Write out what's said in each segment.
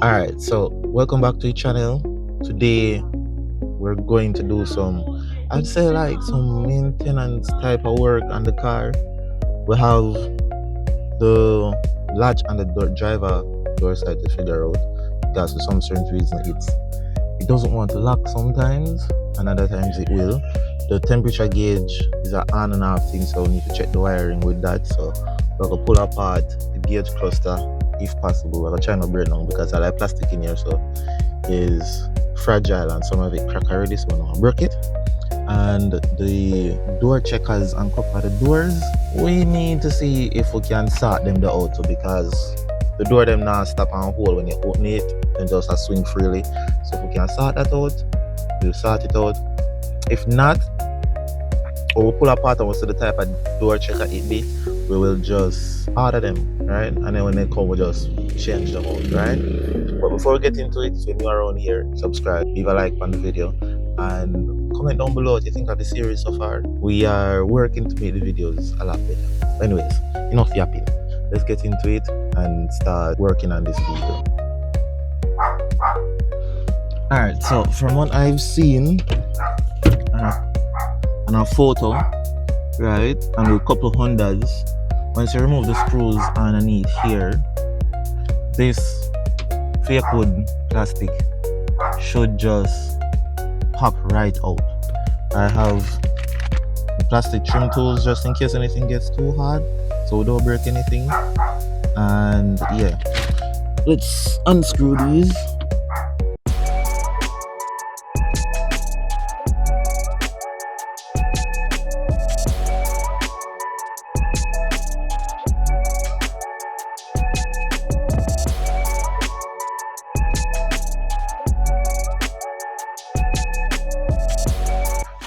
Alright, so welcome back to the channel. Today we're going to do some, I'd say like some maintenance type of work on the car. We have the latch and the driver door side to figure out because for some certain reason it doesn't want to lock sometimes and other times it will. The temperature gauge is an on and off thing, so we need to check the wiring with that. So we're gonna pull apart the gauge cluster if possible. We're gonna try not break down because I like plastic in here, so is fragile and some of it crack already, so we're gonna break it. And the door checkers and cover the doors, we need to see if we can sort them the auto because the door them now stop and hold when you open it and just a swing freely. So if we can sort that out, we'll sort it out. If not, or we'll pull apart and we'll see the type of door checker it be, we will just order them, right? And then when they come, we'll just change them out, right? But before we get into it, if you're new around here, subscribe, leave a like on the video, and comment down below what you think of the series so far. We are working to make the videos a lot better. Anyways, enough yapping. Let's get into it and start working on this video. Alright, so from what I've seen on a photo, right, and with a couple Hondas, once you remove the screws underneath here, this fake wood plastic should just pop right out. I have the plastic trim tools just in case anything gets too hard, so we don't break anything. And yeah, let's unscrew these.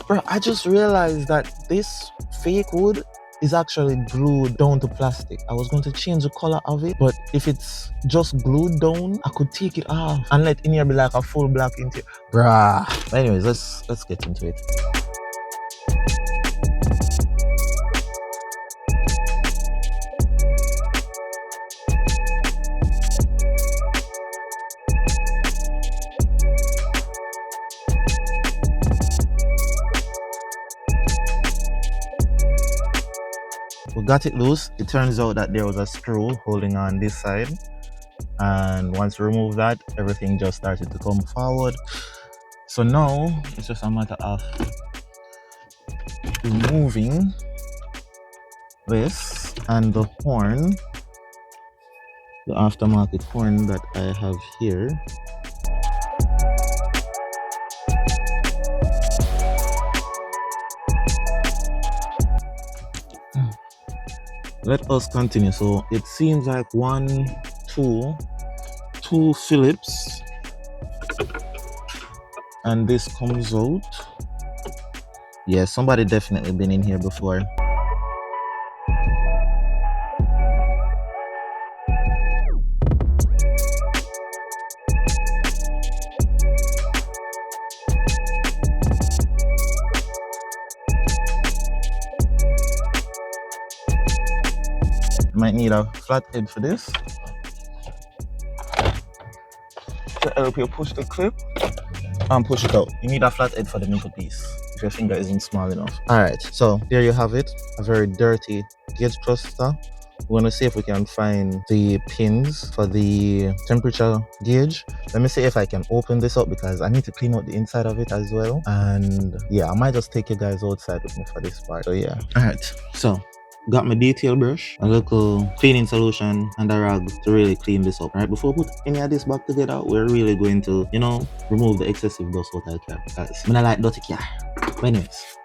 Bro, I just realized that this fake wood is actually glued down to plastic. I was going to change the color of it, but if it's just glued down, I could take it off and let in here be like a full black interior. Bruh. Anyways, let's get into it. We got it loose. It turns out that there was a screw holding on this side, and once we remove that, everything just started to come forward. So now it's just a matter of removing this and the horn, the aftermarket horn that I have here. Let us continue. So it seems like two Phillips, and this comes out. Yeah, somebody definitely been in here before. Might need a flat head for this to help you push the clip and push it out. You need a flat head for the middle piece if your finger isn't small enough. Alright, so there you have it, a very dirty gauge cluster. We're gonna see if we can find the pins for the temperature gauge. Let me see if I can open this up because I need to clean out the inside of it as well. And yeah, I might just take you guys outside with me for this part. So yeah. Alright, so got my detail brush, a little cleaning solution, and a rag to really clean this up. Right, before we put any of this back together, we're really going to, remove the excessive dust out of the car because I like dirty car. But anyways,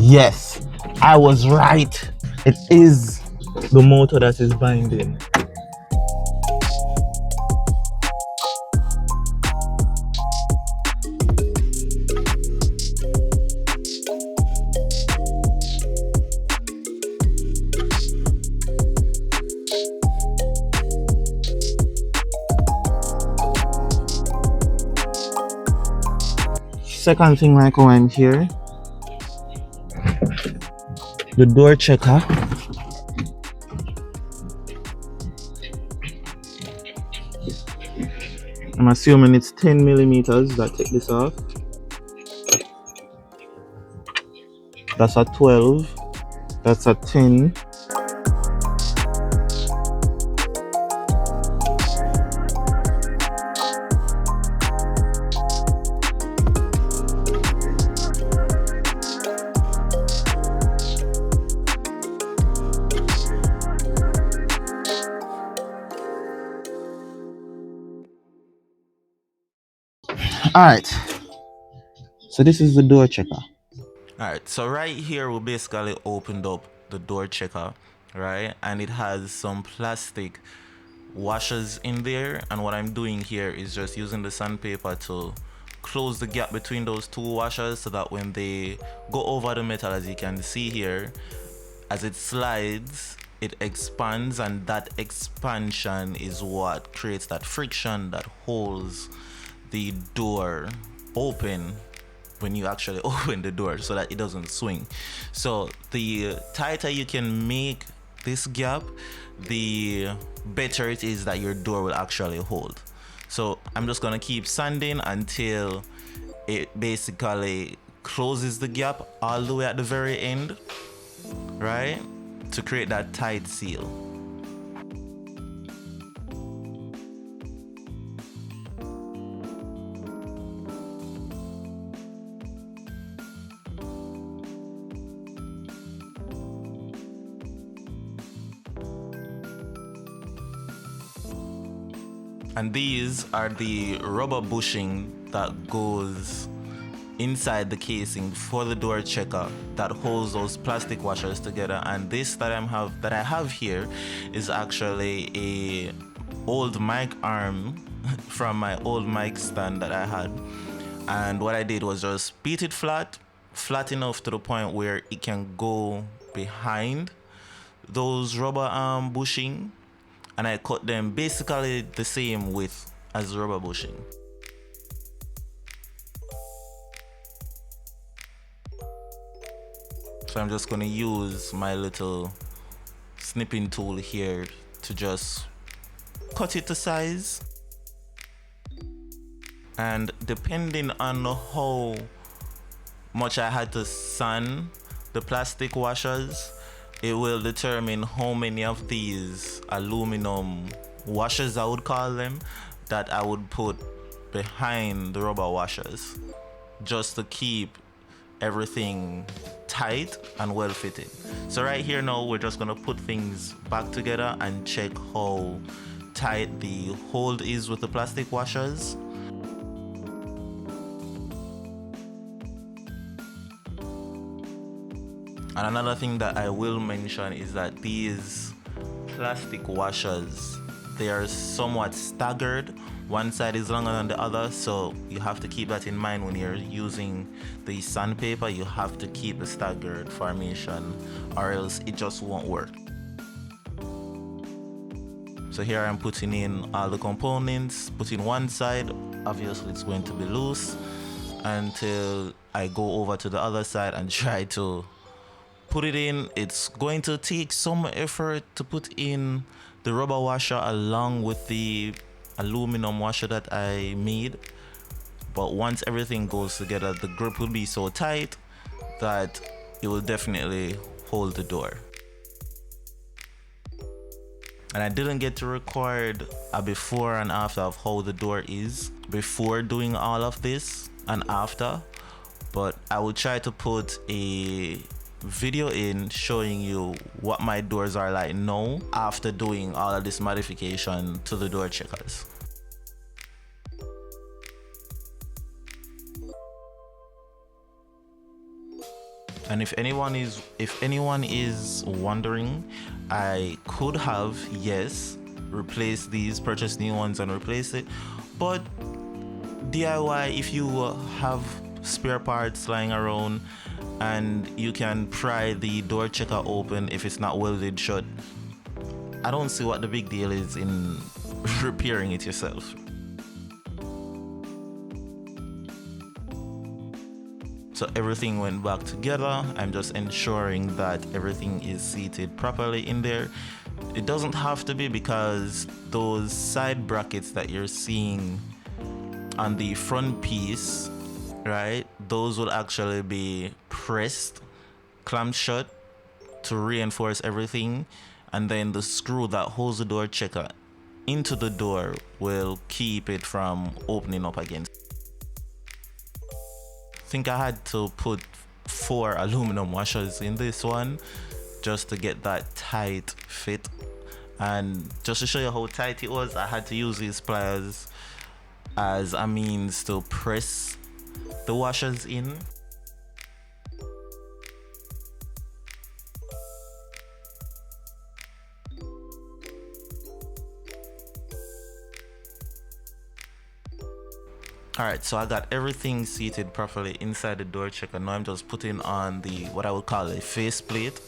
Yes, I was right. It is the motor that is binding. Second thing, like when I'm here, the door checker. I'm assuming it's 10 millimeters that take this off. That's a 12. That's a 10. All right. So this is the door checker. Alright, so right here we basically opened up the door checker, right? And it has some plastic washers in there, and what I'm doing here is just using the sandpaper to close the gap between those two washers so that when they go over the metal, as you can see here, as it slides, it expands, and that expansion is what creates that friction that holds the door open when you actually open the door so that it doesn't swing. So the tighter you can make this gap, the better it is that your door will actually hold. So I'm just gonna keep sanding until it basically closes the gap all the way at the very end, right, to create that tight seal. And these are the rubber bushing that goes inside the casing for the door checker that holds those plastic washers together. And this that I have here is actually a old mic arm from my old mic stand that I had. And what I did was just beat it flat enough to the point where it can go behind those rubber bushing, and I cut them basically the same width as rubber bushing. So I'm just gonna use my little snipping tool here to just cut it to size. And depending on how much I had to sand the plastic washers, it will determine how many of these aluminum washers, I would call them, that I would put behind the rubber washers, just to keep everything tight and well fitted. So right here now, we're just gonna put things back together and check how tight the hold is with the plastic washers. And another thing that I will mention is that these plastic washers, they are somewhat staggered. One side is longer than the other, so you have to keep that in mind when you're using the sandpaper. You have to keep a staggered formation or else it just won't work. So here I'm putting in all the components, putting one side, obviously it's going to be loose, until I go over to the other side and try to put it in. It's going to take some effort to put in the rubber washer along with the aluminum washer that I made, but once everything goes together, the grip will be so tight that it will definitely hold the door. And I didn't get to record a before and after of how the door is before doing all of this and after, but I will try to put a video in showing you what my doors are like now after doing all of this modification to the door checkers. And if anyone is wondering, I could have, yes, replaced these, purchase new ones and replace it, but DIY, if you have spare parts lying around and you can pry the door checker open if it's not welded shut, I don't see what the big deal is in repairing it yourself. So everything went back together. I'm just ensuring that everything is seated properly in there. It doesn't have to be, because those side brackets that you're seeing on the front piece, right, those will actually be pressed, clamped shut to reinforce everything, and then the screw that holds the door checker into the door will keep it from opening up again. I think I had to put 4 aluminum washers in this one just to get that tight fit, and just to show you how tight it was, I had to use these pliers as a means to press the washers in. Alright, so I got everything seated properly inside the door checker. Now I'm just putting on the, what I would call a faceplate,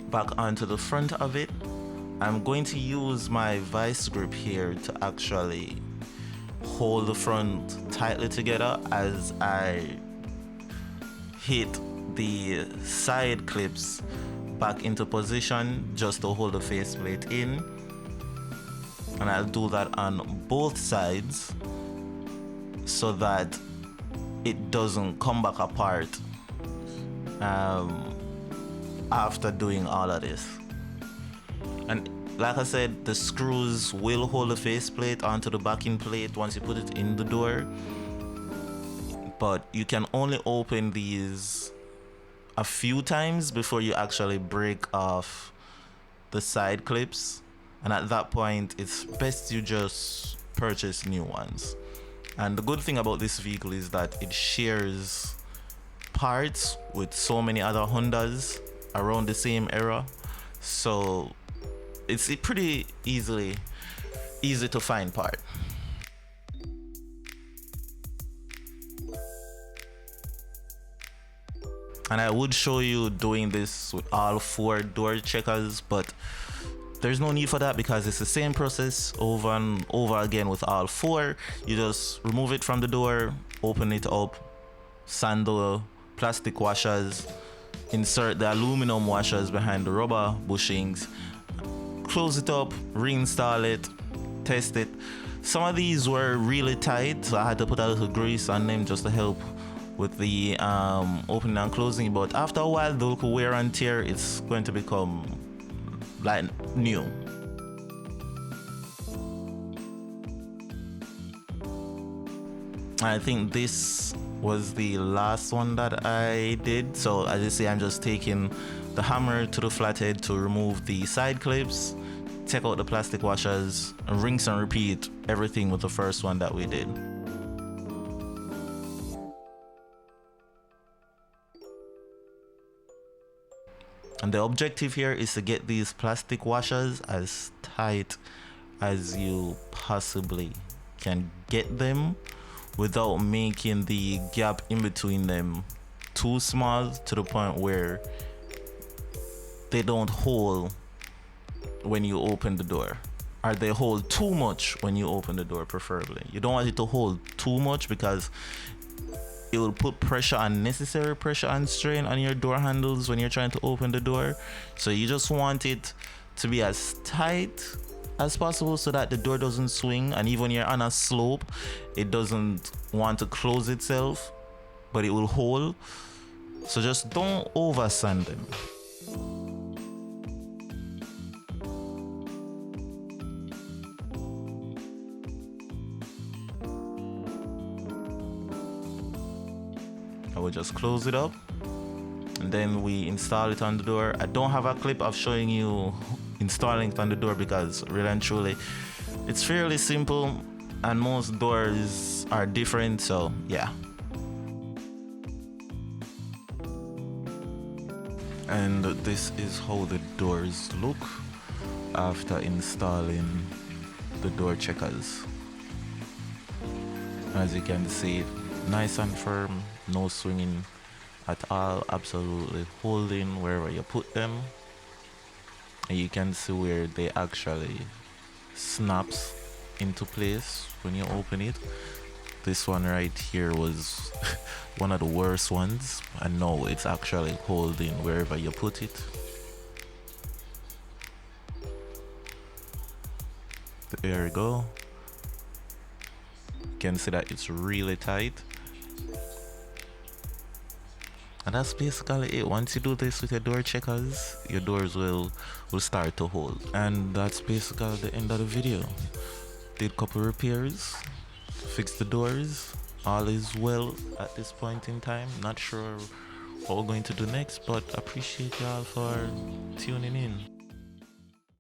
back onto the front of it. I'm going to use my vice grip here to actually hold the front tightly together as I hit the side clips back into position just to hold the faceplate in. And I'll do that on both sides so that it doesn't come back apart after doing all of this. And like I said, the screws will hold the faceplate onto the backing plate once you put it in the door, but you can only open these a few times before you actually break off the side clips, and at that point it's best you just purchase new ones. And the good thing about this vehicle is that it shares parts with so many other Hondas around the same era, so it's pretty easy to find part. And I would show you doing this with all 4 door checkers, but there's no need for that because it's the same process over and over again with all 4. You just remove it from the door, open it up, sand the plastic washers, insert the aluminum washers behind the rubber bushings, close it up, reinstall it, test it. Some of these were really tight, so I had to put a little grease on them just to help with the opening and closing, but after a while the local wear and tear, it's going to become like new. I think this was the last one that I did. So as you see, I'm just taking the hammer to the flathead to remove the side clips, take out the plastic washers, and rinse and repeat everything with the first one that we did. And the objective here is to get these plastic washers as tight as you possibly can get them without making the gap in between them too small to the point where they don't hold when you open the door, or they hold too much when you open the door. Preferably you don't want it to hold too much because it will put pressure, unnecessary pressure and strain on your door handles when you're trying to open the door. So you just want it to be as tight as possible so that the door doesn't swing, and even when you're on a slope it doesn't want to close itself, but it will hold. So just don't over sand them. I will just close it up and then we install it on the door. I don't have a clip of showing you installing it on the door because really and truly it's fairly simple and most doors are different, so yeah. And this is how the doors look after installing the door checkers. As you can see, nice and firm, no swinging at all, absolutely holding wherever you put them. And you can see where they actually snaps into place when you open it. This one right here was one of the worst ones, and now it's actually holding wherever you put it. There you go. You can see that it's really tight. And that's basically it. Once you do this with your door checkers, your doors will start to hold. And that's basically the end of the video. Did a couple repairs, fixed the doors, all is well at this point in time. Not sure what we're going to do next, but appreciate y'all for tuning in.